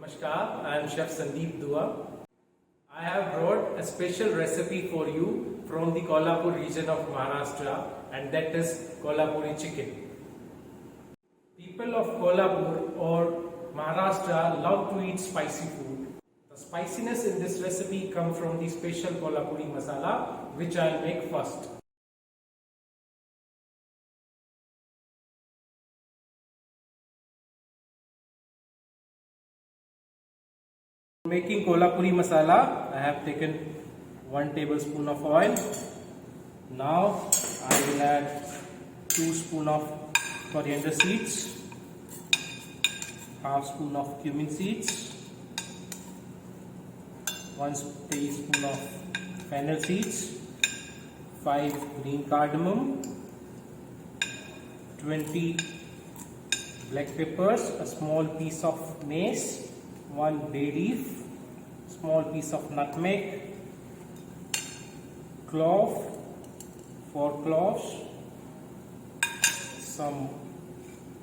Namaskar, I am Chef Sandeep Dua. I have brought a special recipe for you from the Kolhapur region of Maharashtra, and that is Kolhapuri chicken. People of Kolhapur or Maharashtra love to eat spicy food. The spiciness in this recipe comes from the special Kolhapuri masala, which I will make first. Making Kolhapuri masala, I have taken 1 tablespoon of oil. Now I will add 2 spoon of coriander seeds, half spoon of cumin seeds, 1 teaspoon of fennel seeds, 5 green cardamom, 20 black peppers, a small piece of mace, 1 bay leaf, small piece of nutmeg, clove, 4 cloves, some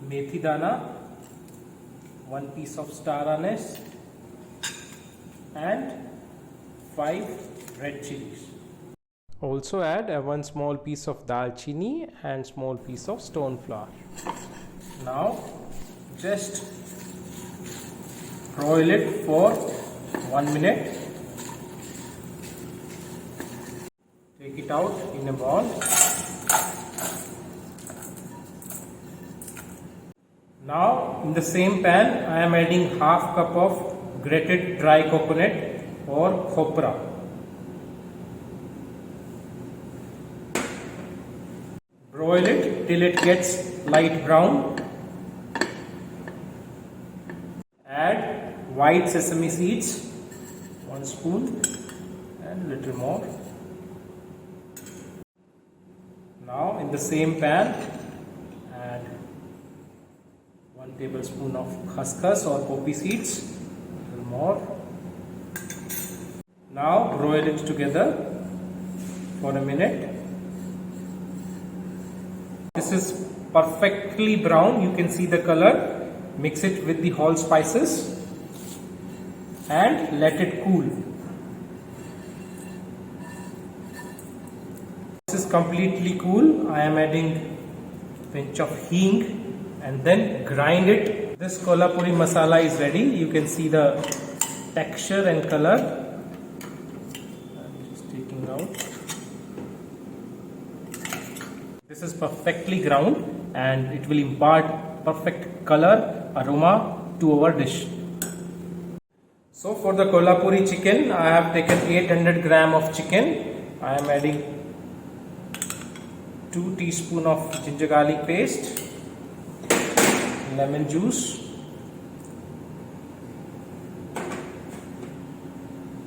methi dana, 1 piece of star anise, and 5 red chilies. Also add 1 small piece of dalchini and small piece of stone flour. Now just broil it for 1 minute. Take it out in a bowl. Now in the same pan I am adding half cup of grated dry coconut or khopra. Broil it till it gets light brown. Add white sesame seeds, 1 spoon and little more. Now in the same pan add 1 tablespoon of khaskhas or poppy seeds, little more. Now broil it together for a minute. This is perfectly brown, you can see the color. Mix it with the whole spices and let it cool. This is completely cool. I am adding a pinch of hing and then grind it. This Kolhapuri masala is ready. You can see the texture and color. I'm just taking out. This is perfectly ground and it will impart perfect color, aroma to our dish. So for the Kolhapuri chicken, I have taken 800 gram of chicken. I am adding 2 teaspoon of ginger garlic paste, lemon juice,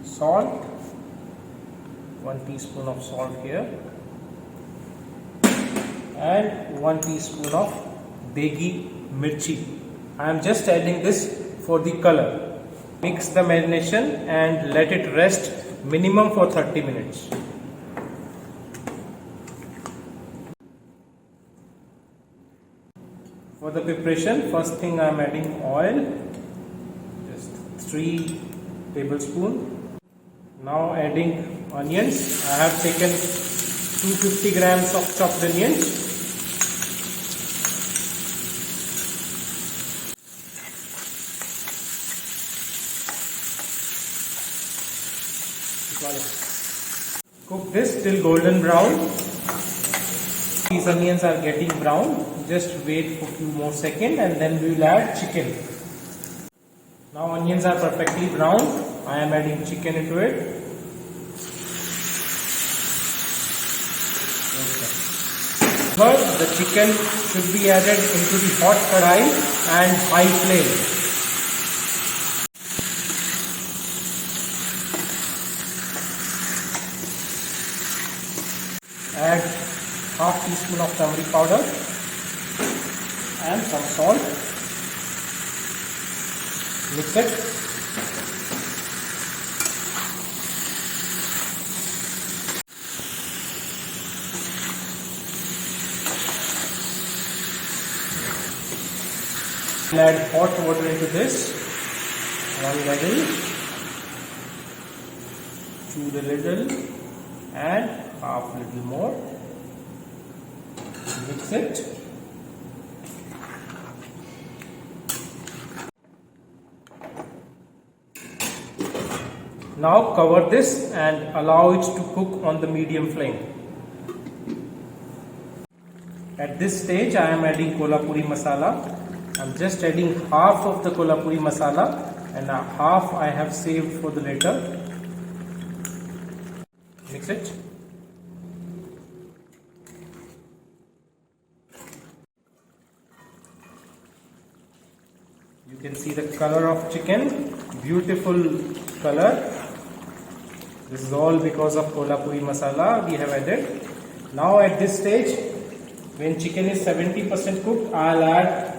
salt, 1 teaspoon of salt here, and 1 teaspoon of degi mirchi. I am just adding this for the color. Mix the marination and let it rest minimum for 30 minutes. For the preparation, first thing I am adding oil, just 3 tablespoons. Now adding onions. I have taken 250 grams of chopped onions. Cook this till golden brown. These onions are getting brown. Just wait for a few more seconds and then we will add chicken. Now onions are perfectly brown. I am adding chicken into it. But the chicken should be added into the hot kadai and high flame. Add half teaspoon of turmeric powder and some salt. Mix it. Add hot water into this. one ladle, choose a little and half little more. Mix it. Now cover this and allow it to cook on the medium flame. At this stage I am adding kolhapuri masala. I am just adding half of the kolhapuri masala and half I have saved for the later. Mix it. You can see the color of chicken, beautiful color. This is all because of kolhapuri masala we have added. Now at this stage, when chicken is 70% cooked, I'll add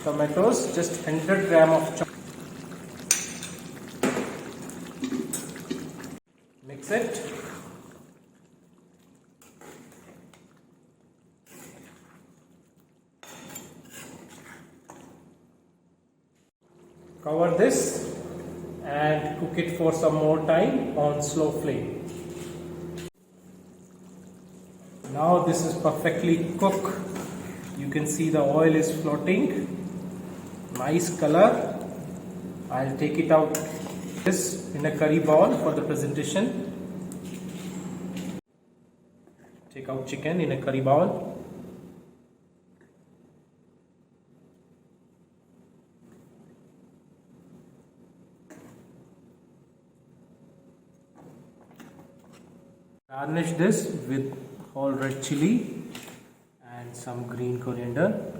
tomatoes, just 100 gram of chop. Mix it. Cover this and cook it for some more time on slow flame. Now this is perfectly cooked. You can see the oil is floating. Nice color. I'll take it out this in a curry bowl for the presentation. Take out chicken in a curry bowl. Garnish this with whole red chili and some green coriander.